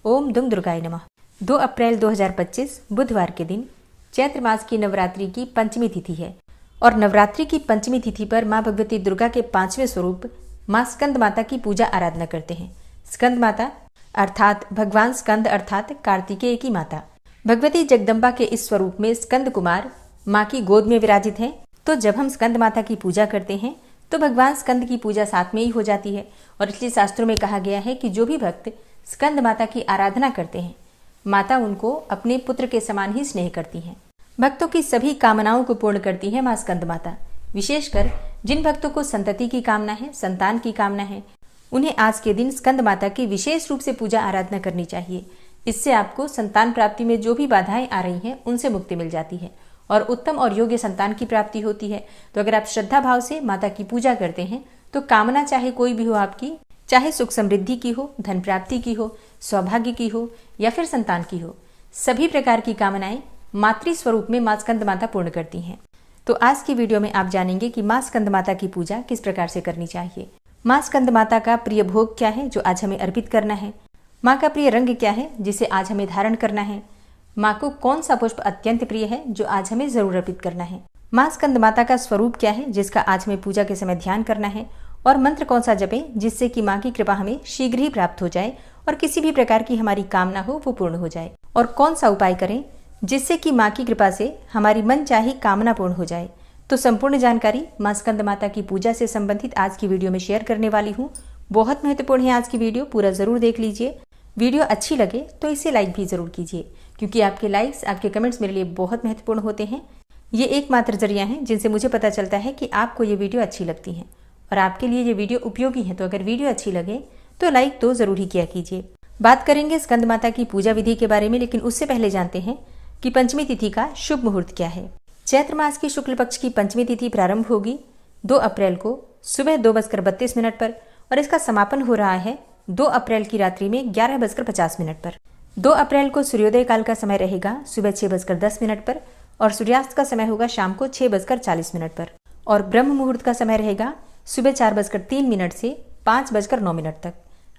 ओम दुम दुर्गाय नमः। 2 अप्रैल 2025 बुधवार के दिन चैत्र मास की नवरात्रि की पंचमी तिथि है और नवरात्रि की पंचमी तिथि पर माँ भगवती दुर्गा के 5वें स्वरूप माँ स्कंद माता की पूजा आराधना करते हैं। स्कंद माता अर्थात भगवान स्कंद अर्थात कार्तिकेय की माता। भगवती जगदम्बा के इस स्वरूप में स्कंद कुमार माँ की गोद में विराजित हैं। तो जब हम स्कंद माता की पूजा करते हैं तो भगवान स्कंद की पूजा साथ में ही हो जाती है और इसलिए शास्त्रों में कहा गया है कि जो भी भक्त स्कंद माता की आराधना करते हैं माता उनको अपने पुत्र के समान ही स्नेह करती हैं। भक्तों की सभी कामनाओं को पूर्ण करती है माँ स्कंद माता। विशेषकर जिन भक्तों को संतति की कामना है, संतान की कामना है, उन्हें आज के दिन स्कंद माता की विशेष रूप से पूजा आराधना करनी चाहिए। इससे आपको संतान प्राप्ति में जो भी बाधाएं आ रही हैं उनसे मुक्ति मिल जाती है और उत्तम और योग्य संतान की प्राप्ति होती है। तो अगर आप श्रद्धा भाव से माता की पूजा करते हैं तो कामना चाहे कोई भी हो आपकी, चाहे सुख समृद्धि की हो, धन प्राप्ति की हो, सौभाग्य की हो या फिर संतान की हो, सभी प्रकार की कामनाएं मातृ स्वरूप में माँ स्कंद माता पूर्ण करती हैं। तो आज की वीडियो में आप जानेंगे कि माँ स्कंद माता की पूजा किस प्रकार से करनी चाहिए। माँ स्कंद माता का प्रिय भोग क्या है जो आज हमें अर्पित करना है, माँ का प्रिय रंग क्या है जिसे आज हमें धारण करना है, माँ को कौन सा पुष्प अत्यंत प्रिय है जो आज हमें जरूर अर्पित करना है, माँ स्कंद माता का स्वरूप क्या है जिसका आज हमें पूजा के समय ध्यान करना है और मंत्र कौन सा जपें जिससे कि माँ की कृपा हमें शीघ्र ही प्राप्त हो जाए और किसी भी प्रकार की हमारी कामना हो वो पूर्ण हो जाए, और कौन सा उपाय करें जिससे कि माँ की कृपा से हमारी मन चाही कामना पूर्ण हो जाए। तो संपूर्ण जानकारी माँ स्कंद माता की पूजा से संबंधित आज की वीडियो में शेयर करने वाली हूँ। बहुत महत्वपूर्ण है आज की वीडियो, पूरा जरूर देख लीजिए। वीडियो अच्छी लगे तो इसे लाइक भी जरूर कीजिए क्योंकि आपके लाइक्स, आपके कमेंट्स मेरे लिए बहुत महत्वपूर्ण होते हैं। ये एकमात्र जरिया है जिनसे मुझे पता चलता है कि आपको ये वीडियो अच्छी लगती है और आपके लिए ये वीडियो उपयोगी है। तो अगर वीडियो अच्छी लगे तो लाइक तो जरूर ही किया कीजिए। बात करेंगे स्कंद माता की पूजा विधि के बारे में, लेकिन उससे पहले जानते हैं कि पंचमी तिथि का शुभ मुहूर्त क्या है। चैत्र मास की शुक्ल पक्ष की पंचमी तिथि प्रारंभ होगी 2 अप्रैल को सुबह 2:32 पर और इसका समापन हो रहा है 2 अप्रैल की रात्रि में 11:50 पर। 2 अप्रैल को सूर्योदय काल का समय रहेगा सुबह 6:10 पर और सूर्यास्त का समय होगा शाम को 6:40 पर और ब्रह्म मुहूर्त का समय रहेगा सुबह 4:03 से 5:09 तक।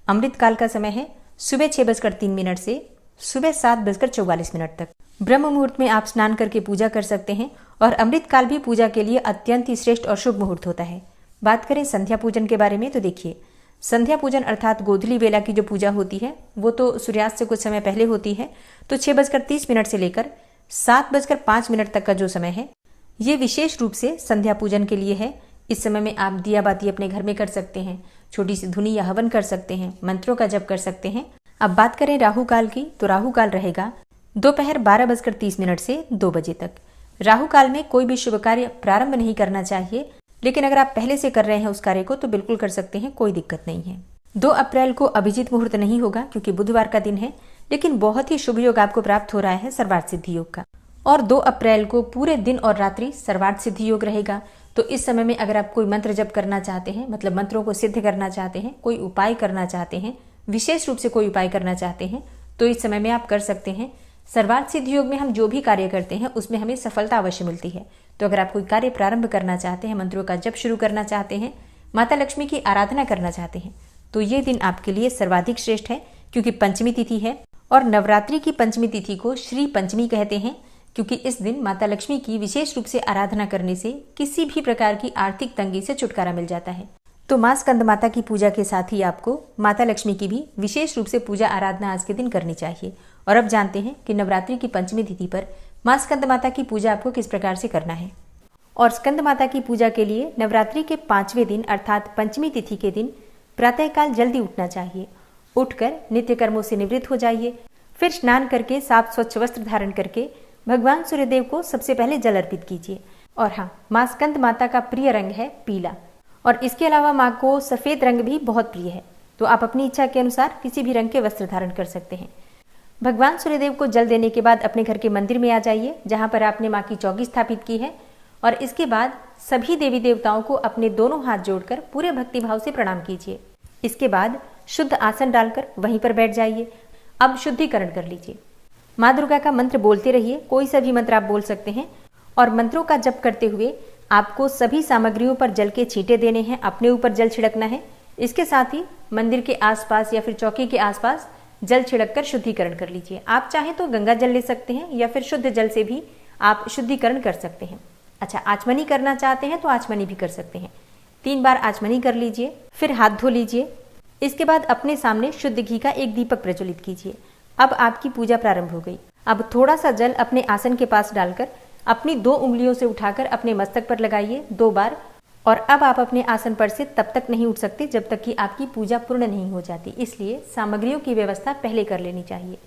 अमृत काल का समय है सुबह 6:03 से सुबह 7:44 तक। ब्रह्म मुहूर्त में आप स्नान करके पूजा कर सकते हैं और अमृत काल भी पूजा के लिए अत्यंत ही श्रेष्ठ और शुभ मुहूर्त होता है। बात करें संध्या पूजन के बारे में तो देखिए, संध्या पूजन अर्थात गोधूली बेला की जो पूजा होती है वो तो सूर्यास्त से कुछ समय पहले होती है। तो 6:30 से लेकर 7:05 तक का जो समय है ये विशेष रूप से संध्या पूजन के लिए है। इस समय में आप दिया बाती अपने घर में कर सकते हैं, छोटी सी धुनी या हवन कर सकते हैं, मंत्रों का जप कर सकते हैं। अब बात करें राहु काल की तो राहु काल रहेगा दोपहर 12:30 से 2 बजे तक। राहु काल में कोई भी शुभ कार्य प्रारंभ नहीं करना चाहिए, लेकिन अगर आप पहले से कर रहे हैं उस कार्य को तो बिल्कुल कर सकते हैं, कोई दिक्कत नहीं है। 2 अप्रैल को अभिजीत मुहूर्त नहीं होगा क्योंकि बुधवार का दिन है, लेकिन बहुत ही शुभ योग आपको प्राप्त हो रहा है सर्वार्थ सिद्धि योग का। और 2 अप्रैल को पूरे दिन और रात्रि सर्वार्थ सिद्धि योग रहेगा। तो इस समय में अगर आप कोई मंत्र जप करना चाहते हैं, मतलब मंत्रों को सिद्ध करना चाहते हैं, कोई उपाय करना चाहते हैं, विशेष रूप से कोई उपाय करना चाहते हैं तो इस समय में आप कर सकते हैं। सर्वार्थ सिद्धि योग में हम जो भी कार्य करते हैं उसमें हमें सफलता अवश्य मिलती है। तो अगर आप कोई कार्य प्रारंभ करना चाहते हैं, मंत्रों का जप शुरू करना चाहते हैं, माता लक्ष्मी की आराधना करना चाहते हैं तो ये दिन आपके लिए सर्वाधिक श्रेष्ठ है क्योंकि पंचमी तिथि है और नवरात्रि की पंचमी तिथि को श्री पंचमी कहते हैं क्योंकि इस दिन माता लक्ष्मी की विशेष रूप से आराधना करने से किसी भी प्रकार की आर्थिक तंगी से छुटकारा मिल जाता है। तो माँ स्कंद माता की पूजा के साथ ही आपको माता लक्ष्मी की भी विशेष रूप से पूजा आराधना आज के दिन करनी चाहिए। और अब जानते हैं कि नवरात्रि की पंचमी तिथि पर माँ स्कंद माता की पूजा आपको किस प्रकार से करना है। और स्कंद माता की पूजा के लिए नवरात्रि के 5वें दिन अर्थात पंचमी तिथि के दिन प्रातःकाल जल्दी उठना चाहिए। उठकर नित्य कर्मों से निवृत्त हो जाइए, फिर स्नान करके साफ स्वच्छ वस्त्र धारण करके भगवान सूर्यदेव को सबसे पहले जल अर्पित कीजिए। और हाँ, माँ स्कंद माता का प्रिय रंग है पीला और इसके अलावा माँ को सफेद रंग भी बहुत प्रिय है। तो आप अपनी इच्छा के अनुसार किसी भी रंग के वस्त्र धारण कर सकते हैं। भगवान सूर्यदेव को जल देने के बाद अपने घर के मंदिर में आ जाइए जहाँ पर आपने माँ की चौकी स्थापित की है और इसके बाद सभी देवी देवताओं को अपने दोनों हाथ जोड़कर पूरे भक्तिभाव से प्रणाम कीजिए। इसके बाद शुद्ध आसन डालकर वहीं पर बैठ जाइए। अब शुद्धिकरण कर लीजिए। माँ दुर्गा का मंत्र बोलते रहिए, कोई सा भी मंत्र आप बोल सकते हैं और मंत्रों का जप करते हुए आपको सभी सामग्रियों पर जल के छींटे देने हैं, अपने ऊपर जल छिड़कना है। इसके साथ ही मंदिर के आसपास या फिर चौकी के आसपास जल छिड़ककर शुद्धिकरण कर लीजिए। आप चाहें तो गंगा जल ले सकते हैं या फिर शुद्ध जल से भी आप शुद्धिकरण कर सकते हैं। अच्छा, आचमनी करना चाहते हैं तो आचमनी भी कर सकते हैं। 3 बार आचमनी कर लीजिए, फिर हाथ धो लीजिए। इसके बाद अपने सामने शुद्ध घी का एक दीपक प्रज्वलित कीजिए। अब आपकी पूजा प्रारंभ हो गई। अब थोड़ा सा जल अपने आसन के पास डालकर अपनी 2 उंगलियों से उठाकर अपने मस्तक पर लगाइए 2 बार। और अब आप अपने आसन पर से तब तक नहीं उठ सकते जब तक कि आपकी पूजा पूर्ण नहीं हो जाती, इसलिए सामग्रियों की व्यवस्था पहले कर लेनी चाहिए।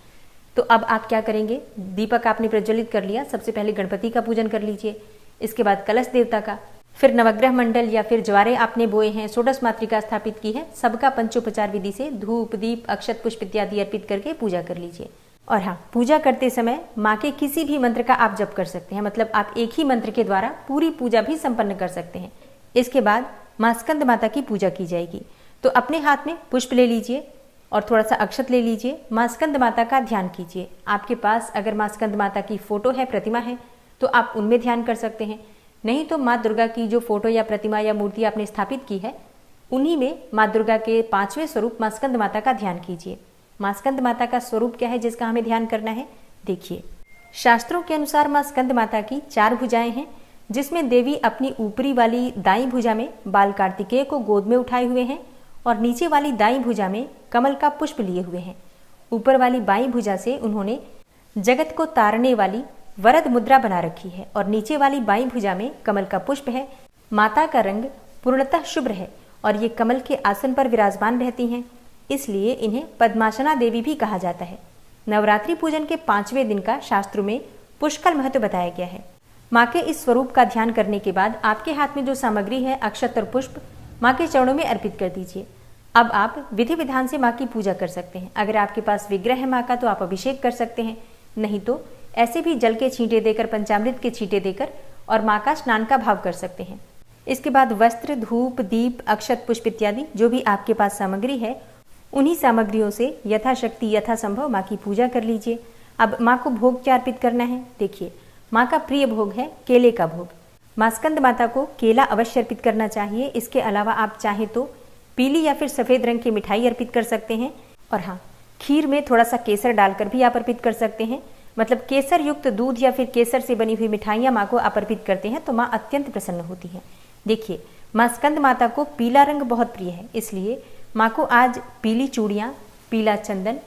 तो अब आप क्या करेंगे, दीपक आपने प्रज्वलित कर लिया, सबसे पहले गणपति का पूजन कर लीजिए, इसके बाद कलश देवता का, फिर नवग्रह मंडल या फिर ज्वारे आपने बोए हैं, षोडश मातृका स्थापित की है, सबका पंचोपचार विधि से धूप दीप अक्षत पुष्प इत्यादि अर्पित करके पूजा कर लीजिए। और हाँ, पूजा करते समय माँ के किसी भी मंत्र का आप जप कर सकते हैं, मतलब आप एक ही मंत्र के द्वारा पूरी पूजा भी संपन्न कर सकते हैं। इसके बाद माँ स्कंद माता की पूजा की जाएगी। तो अपने हाथ में पुष्प ले लीजिए और थोड़ा सा अक्षत ले लीजिए, माँ स्कंद माता का ध्यान कीजिए। आपके पास अगर माँ स्कंद माता की फोटो है, प्रतिमा है, तो आप उनमें ध्यान कर सकते हैं। नहीं तो माँ दुर्गा की जो फोटो या प्रतिमा या मूर्ति आपने स्थापित की है, उन्हीं में माँ दुर्गा के 5वें स्वरूप माँ स्कंद माता का ध्यान कीजिए। माँ स्कंद माता का स्वरूप क्या है जिसका हमें ध्यान करना है, देखिए। शास्त्रों के अनुसार माँ स्कंद माता की 4 भुजाएं हैं, जिसमें देवी अपनी ऊपरी वाली दाईं भुजा में बाल कार्तिकेय को गोद में उठाए हुए हैं और नीचे वाली दाईं भुजा में कमल का पुष्प लिए हुए हैं। ऊपर वाली बाईं भुजा से उन्होंने जगत को तारने वाली वरद मुद्रा बना रखी है और नीचे वाली बाईं भुजा में कमल का पुष्प है। माता का रंग पूर्णतः शुभ्र है और ये कमल के आसन पर विराजमान रहती हैं, इसलिए इन्हें पद्मासना देवी भी कहा जाता है। नवरात्रि पूजन के 5वें दिन का शास्त्रों में पुष्कल महत्व बताया गया है। माँ के इस स्वरूप का ध्यान करने के बाद आपके हाथ में जो सामग्री है, अक्षत और पुष्प, माँ के चरणों में अर्पित कर दीजिए। अब आप विधि विधान से माँ की पूजा कर सकते हैं। अगर आपके पास विग्रह है माँ का तो आप अभिषेक कर सकते हैं, नहीं तो ऐसे भी जल के छींटे देकर, पंचामृत के छींटे देकर और माँ का स्नान का भाव कर सकते हैं। इसके बाद वस्त्र, धूप, दीप, अक्षत, पुष्प इत्यादि जो भी आपके पास सामग्री है, उन्हीं सामग्रियों से यथाशक्ति यथासंभव माँ की पूजा कर लीजिए। अब माँ को भोग क्या अर्पित करना है, देखिए। माँ का प्रिय भोग है केले का भोग। माँ स्कंद माता को केला अवश्य अर्पित करना चाहिए। इसके अलावा आप चाहे तो पीली या फिर सफेद रंग की मिठाई अर्पित कर सकते हैं। और हाँ, खीर में थोड़ा सा केसर डालकर भी आप अर्पित कर सकते हैं। मतलब केसर युक्त दूध या फिर केसर से बनी हुई मिठाइयाँ माँ को आप अर्पित करते हैं तो माँ अत्यंत प्रसन्न होती है। देखिए, माँ स्कंद माता को पीला रंग बहुत प्रिय है, इसलिए माँ को आज पीली चूड़ियाँ, पीला चंदन,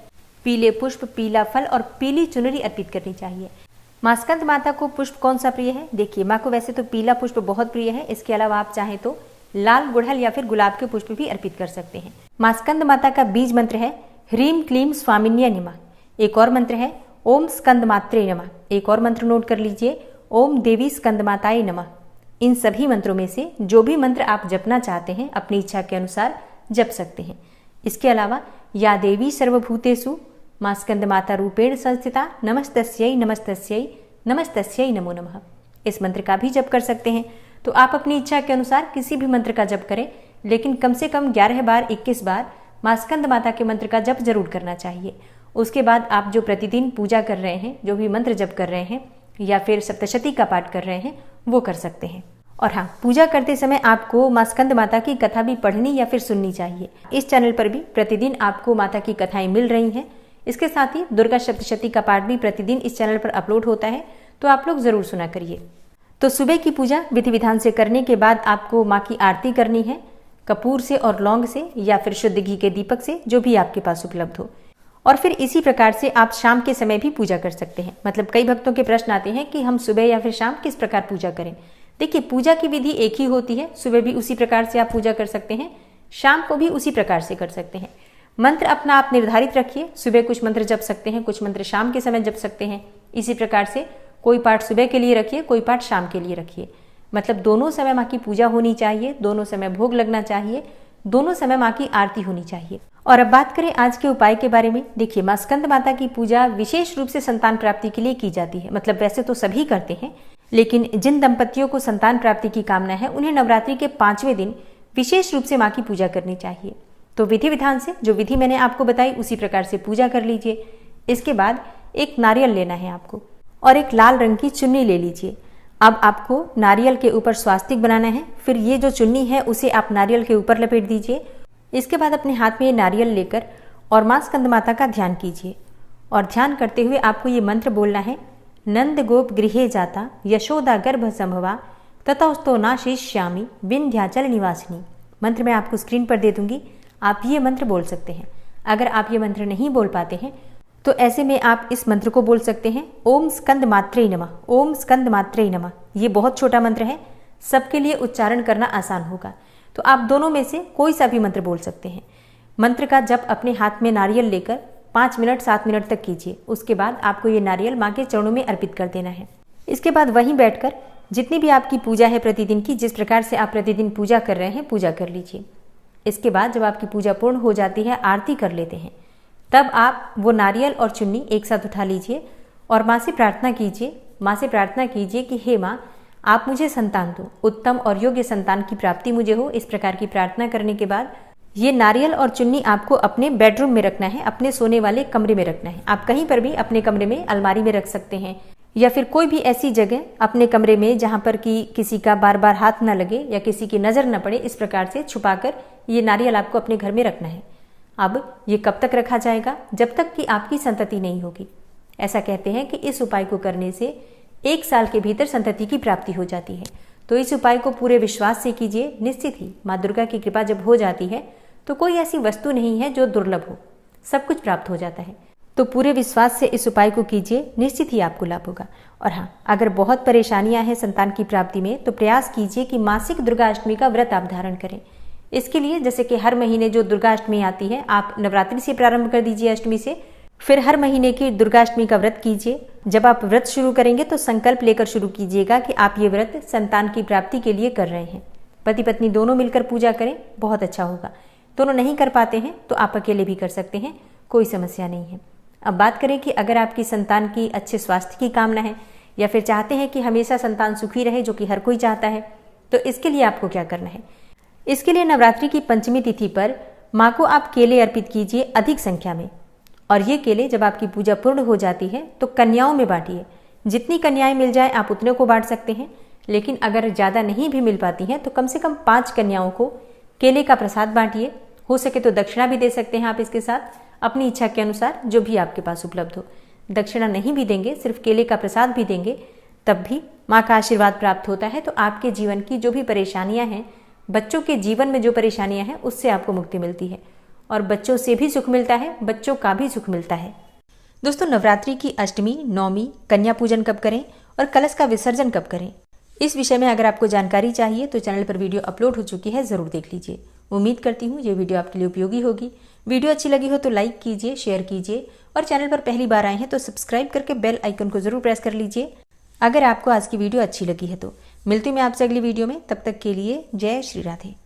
पीले पुष्प, पीला फल और पीली चुनरी अर्पित करनी चाहिए। माँ स्कंद माता को पुष्प कौन सा प्रिय है, देखिए। माँ को वैसे तो पीला पुष्प बहुत प्रिय है, इसके अलावा आप चाहें तो लाल गुड़हल या फिर गुलाब के पुष्प भी अर्पित कर सकते हैं। माँ स्कंद माता का बीज मंत्र है ह्रीम क्लीम स्वामिन्य नमः। एक और मंत्र है ओम स्कंद मात्रे नमः। एक और मंत्र नोट कर लीजिए, ओम देवी स्कंद माताए नमः। इन सभी मंत्रों में से जो भी मंत्र आप जपना चाहते हैं अपनी इच्छा के अनुसार जप सकते हैं। इसके अलावा या देवी सर्वभूतेषु माँ स्कंद माता रूपेण संस्थिता नमस्तस्यै नमस्तस्यै नमस्तस्यै नमो नमः, इस मंत्र का भी जप कर सकते हैं। तो आप अपनी इच्छा के अनुसार किसी भी मंत्र का जप करें, लेकिन कम से कम 11 बार 21 बार माँ स्कंद माता के मंत्र का जप जरूर करना चाहिए। उसके बाद आप जो प्रतिदिन पूजा कर रहे हैं, जो भी मंत्र जप कर रहे हैं या फिर सप्तशती का पाठ कर रहे हैं, वो कर सकते हैं। और हाँ, पूजा करते समय आपको माँ स्कंद माता की कथा भी पढ़नी या फिर सुननी चाहिए। इस चैनल पर भी प्रतिदिन आपको माता की कथाएं मिल रही हैं। इसके साथ ही दुर्गा सप्तशती का पाठ भी प्रतिदिन इस चैनल पर अपलोड होता है, तो आप लोग जरूर सुना करिए। तो सुबह की पूजा विधि विधान से करने के बाद आपको माँ की आरती करनी है, कपूर से और लौंग से या फिर शुद्ध घी के दीपक से, जो भी आपके पास उपलब्ध हो। और फिर इसी प्रकार से आप शाम के समय भी पूजा कर सकते हैं। मतलब कई भक्तों के प्रश्न आते हैं कि हम सुबह या फिर शाम किस प्रकार पूजा करें। देखिए, पूजा की विधि एक ही होती है। सुबह भी उसी प्रकार से आप पूजा कर सकते हैं, शाम को भी उसी प्रकार से कर सकते हैं। मंत्र अपना आप निर्धारित रखिए। सुबह कुछ मंत्र जप सकते हैं, कुछ मंत्र शाम के समय जप सकते हैं। इसी प्रकार से कोई पाठ सुबह के लिए रखिए, कोई पाठ शाम के लिए रखिए। मतलब दोनों समय माँ की पूजा होनी चाहिए, दोनों समय भोग लगना चाहिए, दोनों समय माँ की आरती होनी चाहिए। और अब बात करें आज के उपाय के बारे में। देखिए, माँ स्कंद माता की पूजा विशेष रूप से संतान प्राप्ति के लिए की जाती है। मतलब वैसे तो सभी करते हैं, लेकिन जिन दंपतियों को संतान प्राप्ति की कामना है उन्हें नवरात्रि के 5वें दिन विशेष रूप से माँ की पूजा करनी चाहिए। तो विधि विधान से, जो विधि मैंने आपको बताई, उसी प्रकार से पूजा कर लीजिए। इसके बाद एक नारियल लेना है आपको और एक लाल रंग की चुन्नी ले लीजिए। अब आपको नारियल के ऊपर स्वास्तिक बनाना है। फिर ये जो चुन्नी है उसे आप नारियल के ऊपर लपेट दीजिए। इसके बाद अपने हाथ में ये नारियल लेकर और मां स्कंदमाता का ध्यान कीजिए। और ध्यान करते हुए आपको ये मंत्र बोलना है, नंद गोप गृहे जाता यशोदा गर्भ संभवा ततोस्तो नाशिष्यामि विंध्याचल निवासिनी। मंत्र मैं आपको स्क्रीन पर दे दूंगी, आप ये मंत्र बोल सकते हैं। अगर आप ये मंत्र नहीं बोल पाते हैं तो ऐसे में आप इस मंत्र को बोल सकते हैं, ओम स्कंद मात्रे नमः, ओम स्कंद मात्रे नमः। ये बहुत छोटा मंत्र है, सबके लिए उच्चारण करना आसान होगा, तो आप दोनों में से कोई सा भी मंत्र बोल सकते हैं। मंत्र का जप अपने हाथ में नारियल लेकर 5 मिनट 7 मिनट तक कीजिए। उसके बाद आपको ये नारियल माँ के चरणों में अर्पित कर देना है। इसके बाद वहीं बैठकर जितनी भी आपकी पूजा है प्रतिदिन की, जिस प्रकार से आप प्रतिदिन पूजा कर रहे हैं, पूजा कर लीजिए। इसके बाद जब आपकी पूजा पूर्ण हो जाती है, आरती कर लेते हैं, तब आप वो नारियल और चुन्नी एक साथ उठा लीजिए और माँ से प्रार्थना कीजिए। माँ से प्रार्थना कीजिए कि हे माँ, आप मुझे संतान दो, उत्तम और योग्य संतान की प्राप्ति मुझे हो। इस प्रकार की प्रार्थना करने के बाद ये नारियल और चुन्नी आपको अपने बेडरूम में रखना है, अपने सोने वाले कमरे में रखना है। आप कहीं पर भी अपने कमरे में अलमारी में रख सकते हैं, या फिर कोई भी ऐसी जगह अपने कमरे में जहां पर कि किसी का बार बार हाथ न लगे या किसी की नजर न पड़े, इस प्रकार से छुपाकर ये नारियल आपको अपने घर में रखना है। अब ये कब तक रखा जाएगा? जब तक कि आपकी संतति नहीं होगी। ऐसा कहते हैं कि इस उपाय को करने से 1 साल के भीतर संतति की प्राप्ति हो जाती है। तो इस उपाय को पूरे विश्वास से कीजिए। निश्चित ही माँ दुर्गा की कृपा जब हो जाती है तो कोई ऐसी वस्तु नहीं है जो दुर्लभ हो, सब कुछ प्राप्त हो जाता है। तो पूरे विश्वास से इस उपाय को कीजिए, निश्चित ही आपको लाभ होगा। और हाँ, अगर बहुत परेशानियां हैं संतान की प्राप्ति में, तो प्रयास कीजिए कि मासिक दुर्गाष्टमी का व्रत आप धारण करें। इसके लिए जैसे कि हर महीने जो दुर्गाष्टमी आती है, आप नवरात्रि से प्रारंभ कर दीजिए, अष्टमी से, फिर हर महीने की दुर्गाष्टमी का व्रत कीजिए। जब आप व्रत शुरू करेंगे तो संकल्प लेकर शुरू कीजिएगा कि आप ये व्रत संतान की प्राप्ति के लिए कर रहे हैं। पति पत्नी दोनों मिलकर पूजा करें, बहुत अच्छा होगा। दोनों नहीं कर पाते हैं तो आप अकेले भी कर सकते हैं, कोई समस्या नहीं है। अब बात करें कि अगर आपकी संतान की अच्छे स्वास्थ्य की कामना है या फिर चाहते हैं कि हमेशा संतान सुखी रहे, जो कि हर कोई चाहता है, तो इसके लिए आपको क्या करना है? इसके लिए नवरात्रि की पंचमी तिथि पर माँ को आप केले अर्पित कीजिए अधिक संख्या में। और ये केले जब आपकी पूजा पूर्ण हो जाती है तो कन्याओं में बांटिए। जितनी कन्याएं मिल जाए आप उतने को बांट सकते हैं, लेकिन अगर ज़्यादा नहीं भी मिल पाती हैं तो कम से कम 5 कन्याओं को केले का प्रसाद बांटिए। हो सके तो दक्षिणा भी दे सकते हैं आप इसके साथ, अपनी इच्छा के अनुसार जो भी आपके पास उपलब्ध हो। दक्षिणा नहीं भी देंगे, सिर्फ केले का प्रसाद भी देंगे, तब भी माँ का आशीर्वाद प्राप्त होता है। तो आपके जीवन की जो भी परेशानियां हैं, बच्चों के जीवन में जो परेशानियां हैं, उससे आपको मुक्ति मिलती है और बच्चों से भी सुख मिलता है, बच्चों का भी सुख मिलता है। दोस्तों, नवरात्रि की अष्टमी, नवमी, कन्या पूजन कब करें और कलश का विसर्जन कब करें, इस विषय में अगर आपको जानकारी चाहिए तो चैनल पर वीडियो अपलोड हो चुकी है, जरूर देख लीजिए। उम्मीद करती हूँ ये वीडियो आपके लिए उपयोगी होगी। वीडियो अच्छी लगी हो तो लाइक कीजिए, शेयर कीजिए और चैनल पर पहली बार आए हैं तो सब्सक्राइब करके बेल आइकन को जरूर प्रेस कर लीजिए। अगर आपको आज की वीडियो अच्छी लगी है तो मिलती हूँ मैं आपसे अगली वीडियो में। तब तक के लिए जय श्री राधे।